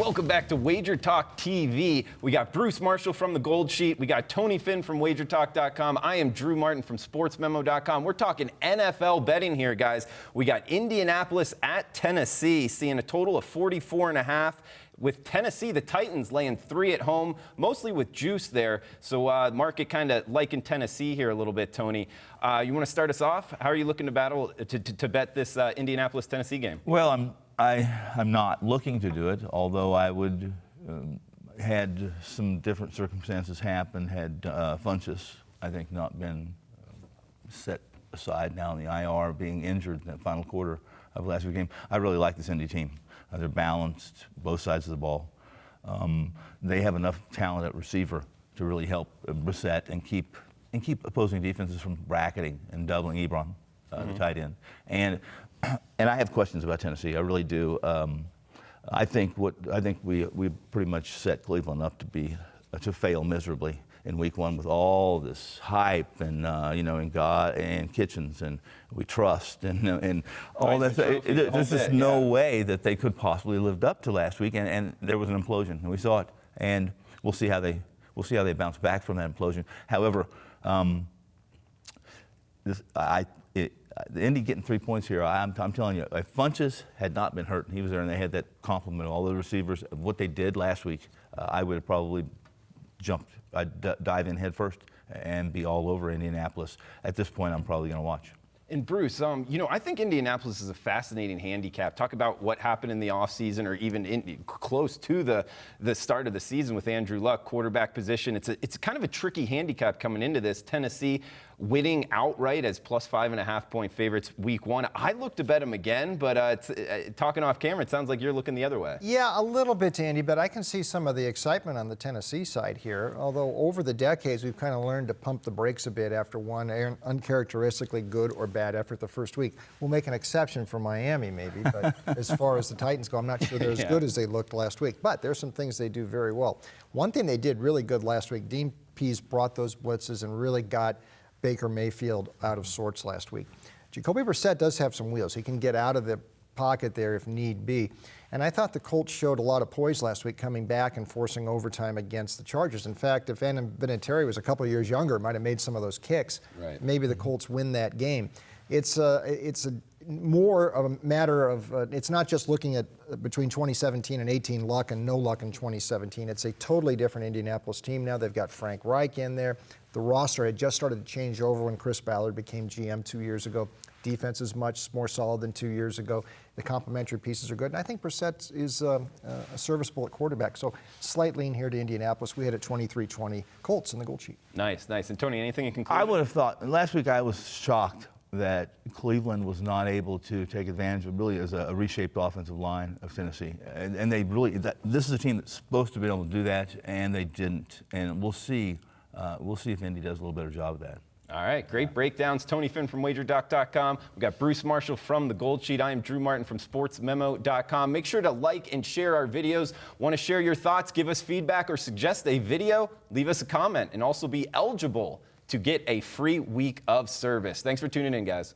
Welcome back to WagerTalk TV. We got Bruce Marshall from the Gold Sheet. We got Tony Finn from WagerTalk.com. I am Drew Martin from SportsMemo.com. We're talking NFL betting here, guys. We got Indianapolis at Tennessee, seeing a total of 44.5. With Tennessee, the Titans laying 3 at home, mostly with juice there. So market kind of liking Tennessee here a little bit, Tony. You want to start us off? How are you looking to bet this Indianapolis-Tennessee game? Well, I'm not looking to do it, although I would had some different circumstances happen, had Funchess, I think, not been set aside now in the IR, being injured in that final quarter of last week's game. I really like this Indy team. They're balanced, both sides of the ball. They have enough talent at receiver to really help Brissett and keep opposing defenses from bracketing and doubling Ebron, the tight end. And I have questions about Tennessee. I really do. I think we pretty much set Cleveland up to fail miserably in Week 1 with all this hype and in God and Kitchens and we trust and all that. There's just no way that they could possibly lived up to last week, and there was an implosion, and we saw it. And we'll see how they bounce back from that implosion. However, the Indy getting 3 points here, I'm telling you, if Funchess had not been hurt and he was there and they had that complement of all the receivers of what they did last week, I would have probably jumped. I'd dive in head first and be all over Indianapolis. At this point, I'm probably going to watch. And Bruce, I think Indianapolis is a fascinating handicap. Talk about what happened in the offseason or even close to the start of the season with Andrew Luck, quarterback position. It's kind of a tricky handicap coming into this. Tennessee winning outright as plus 5.5 point favorites Week 1. I look to bet them again, but talking off camera, it sounds like you're looking the other way. Yeah, a little bit, Andy, but I can see some of the excitement on the Tennessee side here. Although over the decades, we've kind of learned to pump the brakes a bit after one uncharacteristically good or bad effort the first week. We'll make an exception for Miami, maybe, but as far as the Titans go, I'm not sure they're as good as they looked last week. But there's some things they do very well. One thing they did really good last week, Dean Pease brought those blitzes and really got Baker Mayfield out of sorts last week. Jacoby Brissett does have some wheels. He can get out of the pocket there if need be. And I thought the Colts showed a lot of poise last week coming back and forcing overtime against the Chargers. In fact, if Adam Vinatieri was a couple of years younger, might have made some of those kicks. Right. Maybe the Colts win that game. It's more of a matter of, it's not just looking at between 2017 and 18 luck and no luck in 2017. It's a totally different Indianapolis team now. They've got Frank Reich in there. The roster had just started to change over when Chris Ballard became GM 2 years ago. Defense is much more solid than 2 years ago. The complementary pieces are good. And I think Brissett is serviceable at quarterback. So slight lean here to Indianapolis. We had at 23-20 Colts in the Gold Sheet. Nice. And Tony, anything in conclusion? I would have thought, last week I was shocked that Cleveland was not able to take advantage of really as a reshaped offensive line of Tennessee. And they really, this is a team that's supposed to be able to do that, and they didn't. And we'll see if Indy does a little better job of that. All right, great breakdowns. Tony Finn from WagerTalk.com. We've got Bruce Marshall from the Gold Sheet. I am Drew Martin from SportsMemo.com. Make sure to like and share our videos. Want to share your thoughts, give us feedback, or suggest a video? Leave us a comment and also be eligible to get a free week of service. Thanks for tuning in, guys.